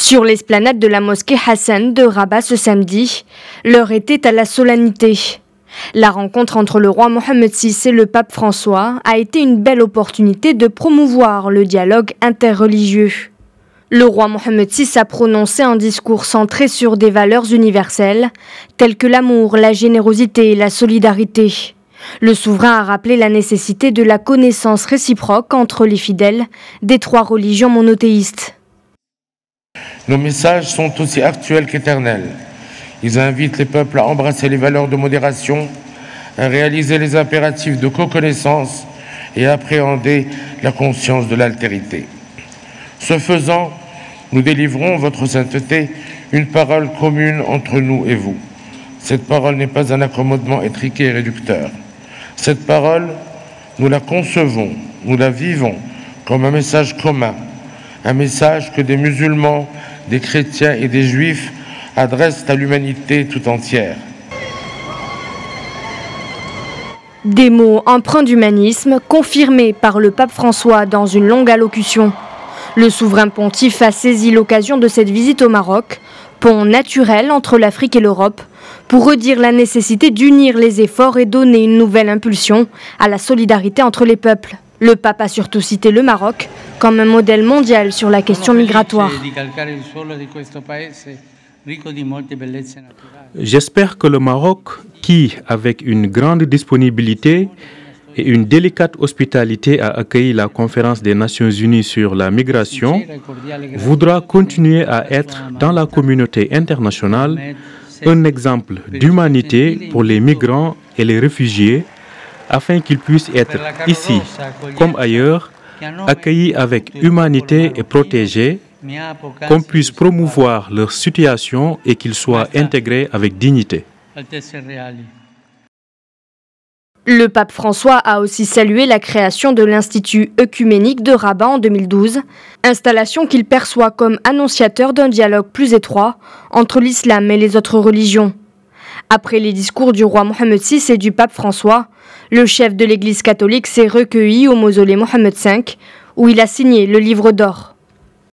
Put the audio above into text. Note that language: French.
Sur l'esplanade de la mosquée Hassan de Rabat ce samedi, l'heure était à la solennité. La rencontre entre le roi Mohammed VI et le pape François a été une belle opportunité de promouvoir le dialogue interreligieux. Le roi Mohammed VI a prononcé un discours centré sur des valeurs universelles, telles que l'amour, la générosité et la solidarité. Le souverain a rappelé la nécessité de la connaissance réciproque entre les fidèles des trois religions monothéistes. Nos messages sont aussi actuels qu'éternels. Ils invitent les peuples à embrasser les valeurs de modération, à réaliser les impératifs de co-connaissance et à appréhender la conscience de l'altérité. Ce faisant, nous délivrons, votre sainteté, une parole commune entre nous et vous. Cette parole n'est pas un accommodement étriqué et réducteur. Cette parole, nous la concevons, nous la vivons comme un message commun, un message que des musulmans, des chrétiens et des juifs adressent à l'humanité tout entière. Des mots empreints d'humanisme confirmés par le pape François dans une longue allocution. Le souverain pontife a saisi l'occasion de cette visite au Maroc, pont naturel entre l'Afrique et l'Europe, pour redire la nécessité d'unir les efforts et donner une nouvelle impulsion à la solidarité entre les peuples. Le pape a surtout cité le Maroc comme un modèle mondial sur la question migratoire. J'espère que le Maroc, qui, avec une grande disponibilité et une délicate hospitalité a accueilli la conférence des Nations Unies sur la migration, voudra continuer à être dans la communauté internationale un exemple d'humanité pour les migrants et les réfugiés, afin qu'ils puissent être ici, comme ailleurs, accueillis avec humanité et protégés, qu'on puisse promouvoir leur situation et qu'ils soient intégrés avec dignité. Le pape François a aussi salué la création de l'Institut œcuménique de Rabat en 2012, installation qu'il perçoit comme annonciateur d'un dialogue plus étroit entre l'islam et les autres religions. Après les discours du roi Mohammed VI et du pape François, le chef de l'Église catholique s'est recueilli au mausolée Mohammed V, où il a signé le livre d'or.